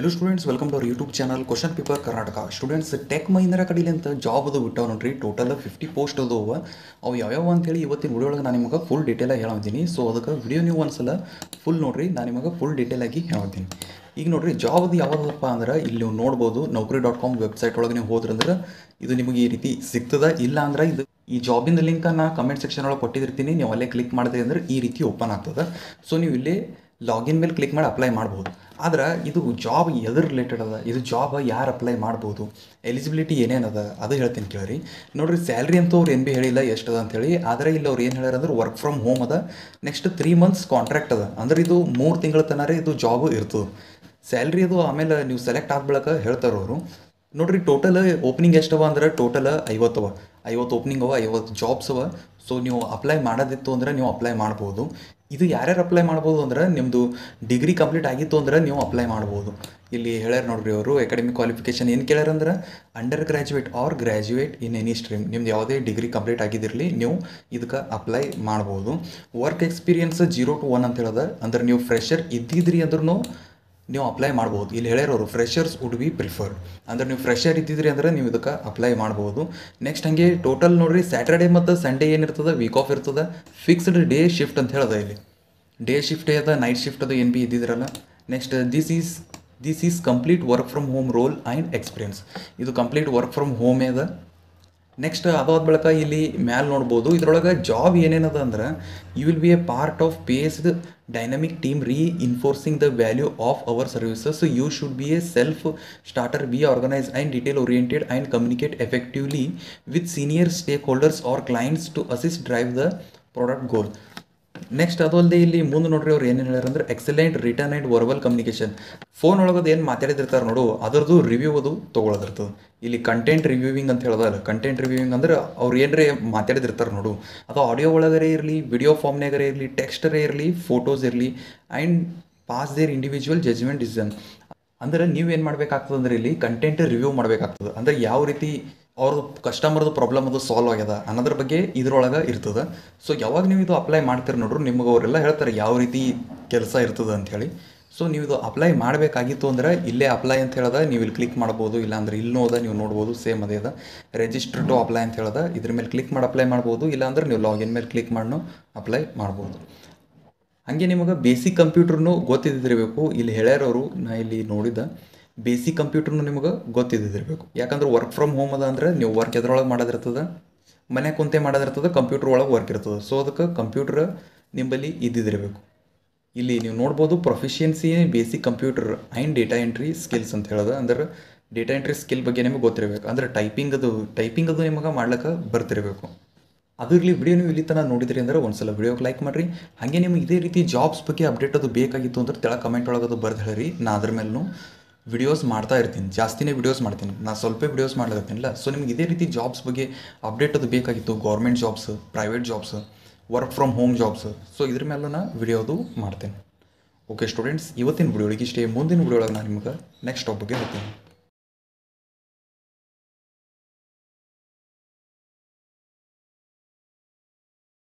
Hello students, welcome to our YouTube channel Question Paper Karnataka. Students, Tech Mahindra ಕಡೆಯಲ್ಲಿ ಅಂತ job ಅದು ಬಿಟ್ಟಾವ ನೋಡ್ರಿ. Total 50 post ಅದಾವ. ಅವು ಯಾವ್ಯಾವ ಅಂತೇಳಿ ಇವತ್ತಿನ ವಿಡಿಯೋ ಒಳಗೆ ನಾನು ನಿಮಗೆ ಫುಲ್ ಡೀಟೇಲ್ ಆಗಿ ಹೇಳ್ತೀನಿ. ಸೊ ಅದಕ್ಕೆ ವಿಡಿಯೋ ನೀವು ಒಂದ್ಸಲ ಫುಲ್ ನೋಡ್ರಿ, ನಾನು ನಿಮಗೆ ಫುಲ್ ಡೀಟೇಲ್ ಆಗಿ ಹೇಳ್ತೀನಿ. ಈಗ ನೋಡ್ರಿ, ಜಾಬ್ ಅದು ಯಾವುದಪ್ಪ ಅಂದ್ರೆ ಇಲ್ಲಿ ನೀವು ನೋಡ್ಬೋದು, naukri.com ವೆಬ್ಸೈಟ್ ಒಳಗೆ ನೀವು ಹೋದ್ರಂದ್ರೆ ಇದು ನಿಮಗೆ ಈ ರೀತಿ ಸಿಗ್ತದ. ಇಲ್ಲ ಅಂದ್ರೆ ಇದು ಈ ಜಾಬಿಂದ ಲಿಂಕ್ ನಾ ಕಮೆಂಟ್ ಸೆಕ್ಷನ್ ಒಳಗೆ ಕೊಟ್ಟಿರ್ತೀನಿ, ನೀವು ಅಲ್ಲೇ ಕ್ಲಿಕ್ ಮಾಡಿದೆ ಅಂದ್ರೆ ಈ ರೀತಿ ಓಪನ್ ಆಗ್ತದೆ. ಸೊ ನೀವು ಇಲ್ಲಿ ಲಾಗಿನ್ ಮೇಲೆ ಕ್ಲಿಕ್ ಮಾಡಿ ಅಪ್ಲೈ ಮಾಡ್ಬೋದು. ಆದ್ರೆ ಇದು ಜಾಬ್ ಎದ್ರ ರಿಲೇಟೆಡ್ ಅದ, ಇದು ಜಾಬ್ ಯಾರು ಅಪ್ಲೈ ಮಾಡ್ಬೋದು, ಎಲಿಜಿಬಿಲಿಟಿ ಏನೇನದ ಅದು ಹೇಳ್ತೀನಿ ಕೇಳ್ರಿ. ನೋಡ್ರಿ, ಸ್ಯಾಲ್ರಿ ಅಂತೂ ಅವ್ರು ಏನು ಭೀ ಹೇಳಿಲ್ಲ ಎಷ್ಟದ ಅಂತೇಳಿ. ಆದರೆ ಇಲ್ಲಿ ಅವ್ರು ಏನು ಹೇಳ್ಯಾರ ಅಂದ್ರೆ ವರ್ಕ್ ಫ್ರಮ್ ಹೋಮ್ ಅದ, ನೆಕ್ಸ್ಟ್ 3 months ಕಾಂಟ್ರಾಕ್ಟ್ ಅದ. ಅಂದ್ರೆ ಇದು 3 ತಿಂಗಳ ತನಕ ಇದು ಜಾಬ್ ಇರ್ತದೆ. ಸ್ಯಾಲ್ರಿ ಅದು ಆಮೇಲೆ ನೀವು ಸೆಲೆಕ್ಟ್ ಆದ ಬಳಿಕ ಹೇಳ್ತಾರೆ ಅವರು. ನೋಡ್ರಿ, ಟೋಟಲ್ ಓಪನಿಂಗ್ ಎಷ್ಟವ ಅಂದ್ರೆ ಟೋಟಲ್ 50 ಓಪನಿಂಗ್ ಅವ, 50 ಜಾಬ್ಸ್ ಅವ. ಸೊ ನೀವು ಅಪ್ಲೈ ಮಾಡೋದಿತ್ತು ಅಂದ್ರೆ ನೀವು ಅಪ್ಲೈ ಮಾಡ್ಬೋದು. ಇದು ಯಾರ್ಯಾರು ಅಪ್ಲೈ ಮಾಡ್ಬೋದು ಅಂದ್ರೆ ನಿಮ್ಮದು ಡಿಗ್ರಿ ಕಂಪ್ಲೀಟ್ ಆಗಿತ್ತು ಅಂದ್ರೆ ನೀವು ಅಪ್ಲೈ ಮಾಡ್ಬೋದು. ಇಲ್ಲಿ ಹೇಳ್ಯಾರ ನೋಡ್ರಿ ಅವರು, ಅಕಾಡೆಮಿಕ್ ಕ್ವಾಲಿಫಿಕೇಷನ್ ಏನು ಕೇಳ್ಯಾರಂದ್ರೆ undergraduate or graduate in any stream. ನಿಮ್ದು ಯಾವುದೇ ಡಿಗ್ರಿ ಕಂಪ್ಲೀಟ್ ಆಗಿದ್ದಿರಲಿ ನೀವು ಇದಕ್ಕೆ ಅಪ್ಲೈ ಮಾಡ್ಬೋದು. ವರ್ಕ್ ಎಕ್ಸ್ಪೀರಿಯನ್ಸ್ 0 to 1 ಅಂತ ಹೇಳದ. ಅಂದ್ರೆ ನೀವು ಫ್ರೆಷರ್ ಇದ್ದಿದ್ರಿ ಅಂದ್ರೂ ನೀವು ಅಪ್ಲೈ ಮಾಡ್ಬೋದು. ಇಲ್ಲಿ ಹೇಳ್ಯಾರವರು ಫ್ರೆಷರ್ಸ್ ವುಡ್ ಬಿ ಪ್ರಿಫರ್ಡ್. ಅಂದ್ರೆ ನೀವು ಫ್ರೆಷರ್ ಇದ್ದಿದ್ರಿ ಅಂದ್ರೆ ನೀವು ಇದಕ್ಕೆ ಅಪ್ಲೈ ಮಾಡ್ಬೋದು. ನೆಕ್ಸ್ಟ್ ಹಾಗೆ ಟೋಟಲ್ ನೋಡ್ರಿ, ಸ್ಯಾಟರ್ಡೇ ಮತ್ತು ಸಂಡೇ ಏನಿರ್ತದೆ ವೀಕ್ ಆಫ್ ಇರ್ತದೆ. ಫಿಕ್ಸ್ಡ್ ಡೇ ಶಿಫ್ಟ್ ಅಂತ ಹೇಳದ. ಇಲ್ಲಿ ಡೇ ಶಿಫ್ಟ್ ಅದ, ನೈಟ್ ಶಿಫ್ಟ್ ಅದು ಏನು ಭೀ ಇದ್ದಿದ್ರಲ್ಲ. Next this is complete work from home role and experience. ಇದು ಕಂಪ್ಲೀಟ್ ವರ್ಕ್ ಫ್ರಮ್ ಹೋಮೇ ಅದ. ನೆಕ್ಸ್ಟ್ ಅದಾದ ಬಳಿಕ ಇಲ್ಲಿ ಮ್ಯಾಲೆ ನೋಡ್ಬೋದು, ಇದ್ರೊಳಗೆ ಜಾಬ್ ಏನೇನದ ಅಂದ್ರೆ you will be a part of based dynamic team reinforcing the value of our services. So you should be a self starter, be organized and detail oriented and communicate effectively with senior stakeholders or clients to assist drive the product goal. Next ಅದಲ್ಲದೆ ಇಲ್ಲಿ ಮುಂದೆ ನೋಡ್ರಿ, ಅವ್ರು ಏನೇನು ಹೇಳ್ಯಾರ ಅಂದ್ರೆ excellent written and verbal communication. Phone ಒಳಗದು ಏನು ಮಾತಾಡಿದಿರ್ತಾರೆ ನೋಡು, ಅದರದ್ದು ರಿವ್ಯೂ ಅದು ತೊಗೊಳೋದಿರ್ತದೆ. ಇಲ್ಲಿ ಕಂಟೆಂಟ್ ರಿವ್ಯೂವಿಂಗ್ ಅಂತ ಹೇಳೋದಲ್ಲ. ಕಂಟೆಂಟ್ ರಿವ್ಯೂವಿಂಗ್ ಅಂದ್ರೆ ಅವ್ರು ಏನರೇ ಮಾತಾಡಿದಿರ್ತಾರೆ ನೋಡು, ಅದು ಆಡಿಯೋ ಒಳಗರೆ ಇರಲಿ, ವಿಡಿಯೋ ಫಾರ್ಮ್ನಾಗರೆ ಇರಲಿ, ಟೆಕ್ಸ್ಟರೇ ಇರಲಿ, ಫೋಟೋಸ್ ಇರಲಿ, and pass their individual judgment decision. ಅಂದ್ರೆ ನೀವೇನು ಮಾಡಬೇಕಾಗ್ತದೆ ಅಂದ್ರೆ ಇಲ್ಲಿ ಕಂಟೆಂಟ್ ರಿವ್ಯೂ ಮಾಡಬೇಕಾಗ್ತದೆ. ಅಂದ್ರೆ ಯಾವ ರೀತಿ ಅವ್ರದ್ದು ಕಸ್ಟಮರ್ದು ಪ್ರಾಬ್ಲಮ್ ಅದು ಸಾಲ್ವ್ ಆಗ್ಯದ ಅನ್ನೋದ್ರ ಬಗ್ಗೆ ಇದ್ರೊಳಗೆ ಇರ್ತದೆ. ಸೊ ಯಾವಾಗ ನೀವು ಇದು ಅಪ್ಲೈ ಮಾಡ್ತೀರಿ ನೋಡ್ರಿ, ನಿಮ್ಗೆ ಅವರೆಲ್ಲ ಹೇಳ್ತಾರೆ ಯಾವ ರೀತಿ ಕೆಲಸ ಇರ್ತದೆ ಅಂಥೇಳಿ. ಸೊ ನೀವು ಇದು ಅಪ್ಲೈ ಮಾಡಬೇಕಾಗಿತ್ತು ಅಂದ್ರೆ ಇಲ್ಲೇ ಅಪ್ಲೈ ಅಂತ ಹೇಳ್ದ, ನೀವು ಇಲ್ಲಿ ಕ್ಲಿಕ್ ಮಾಡ್ಬೋದು. ಇಲ್ಲಾಂದ್ರೆ ಇಲ್ಲೂ ಅದ, ನೀವು ನೋಡ್ಬೋದು, ಸೇಮ್ ಅದೇ ಅದ. ರಿಜಿಸ್ಟರ್ ಟು ಅಪ್ಲೈ ಅಂತ ಹೇಳ್ದ, ಇದ್ರ ಮೇಲೆ ಕ್ಲಿಕ್ ಮಾಡಿ ಅಪ್ಲೈ ಮಾಡ್ಬೋದು. ಇಲ್ಲಾಂದ್ರೆ ನೀವು ಲಾಗಿನ್ ಮೇಲೆ ಕ್ಲಿಕ್ ಮಾಡಿ ಅಪ್ಲೈ ಮಾಡ್ಬೋದು. ಹಾಗೆ ನಿಮಗೆ ಬೇಸಿಕ್ ಕಂಪ್ಯೂಟರ್ನು ಗೊತ್ತಿದ್ದಿರಬೇಕು. ಇಲ್ಲಿ ಹೇಳ್ಯಾರವರು, ನಾ ಇಲ್ಲಿ ನೋಡಿದ್ದ ಬೇಸಿಕ್ ಕಂಪ್ಯೂಟರ್ನು ನಿಮಗೆ ಗೊತ್ತಿದ್ದಿರಬೇಕು. ಯಾಕಂದ್ರೆ ವರ್ಕ್ ಫ್ರಮ್ ಹೋಮ್ ಅದ ಅಂದ್ರೆ ನೀವು ವರ್ಕ್ ಎದ್ರೊಳಗೆ ಮಾಡೋದಿರ್ತದೆ, ಮನೆ ಕುಂತೆ ಮಾಡೋದಿರ್ತದೆ, ಕಂಪ್ಯೂಟರ್ ಒಳಗೆ ವರ್ಕ್ ಇರ್ತದೆ. ಸೊ ಅದಕ್ಕೆ ಕಂಪ್ಯೂಟರ್ ನಿಮ್ಮಲ್ಲಿ ಇದ್ದಿದ್ದಿರಬೇಕು. ಇಲ್ಲಿ ನೀವು ನೋಡ್ಬೋದು proficiency basic computer and data entry skills ಅಂತ ಹೇಳೋದು. ಅಂದ್ರೆ ಡೇಟಾ ಎಂಟ್ರಿ ಸ್ಕಿಲ್ ಬಗ್ಗೆ ನಿಮಗೆ ಗೊತ್ತಿರಬೇಕು. ಅಂದ್ರೆ ಟೈಪಿಂಗ್ ಅದು ನಿಮಗೆ ಮಾಡ್ಲಿಕ್ಕೆ ಬರ್ತಿರಬೇಕು. ಅದು ಇರಲಿ. ವಿಡಿಯೋ ನೀವು ಇಲ್ಲಿ ತನಕ ನೋಡಿದ್ರಿ ಅಂದ್ರೆ ಒಂದ್ಸಲ ವಿಡಿಯೋಗೆ ಲೈಕ್ ಮಾಡಿರಿ. ಹಾಗೆ ನಿಮಗೆ ಇದೇ ರೀತಿ ಜಾಬ್ಸ್ ಬಗ್ಗೆ ಅಪ್ಡೇಟ್ ಅದು ಬೇಕಾಗಿತ್ತು ಅಂದ್ರೆ ತೆಳ ಕಮೆಂಟ್ ಒಳಗೆ ಅದು ಬರ್ದು ಹೇಳಿರಿ. ನಾ ಅದ್ರ ಮೇಲೂ ವಿಡಿಯೋಸ್ ಮಾಡ್ತಾ ಇರ್ತೀನಿ, ಜಾಸ್ತಿನೇ ವಿಡಿಯೋಸ್ ಮಾಡ್ತೀನಿ. ನಾ ಸ್ವಲ್ಪ ವಿಡಿಯೋಸ್ ಮಾಡ್ಲತ್ತೀನಿಲ್ಲ. ಸೊ ನಿಮ್ಗೆ ಇದೇ ರೀತಿ ಜಾಬ್ಸ್ ಬಗ್ಗೆ ಅಪ್ಡೇಟ್ ಅದು ಬೇಕಾಗಿತ್ತು, government jobs, private jobs, work from home jobs. So ಇದ್ರ ಮೇಲೆ ನಾನು ವಿಡಿಯೋದು ಮಾಡ್ತೇನೆ. ಓಕೆ ಸ್ಟೂಡೆಂಟ್ಸ್, ಇವತ್ತಿನ ವಿಡಿಯೋ ಒಳಗೆ ಇಷ್ಟೇ. ಮುಂದಿನ ವಿಡಿಯೋ ಒಳಗೆ ನಾನು ನಿಮ್ಗೆ ನೆಕ್ಸ್ಟ್ ಟಾಪಿಕ್ಗೆ ಹೇಳ್ತೀನಿ.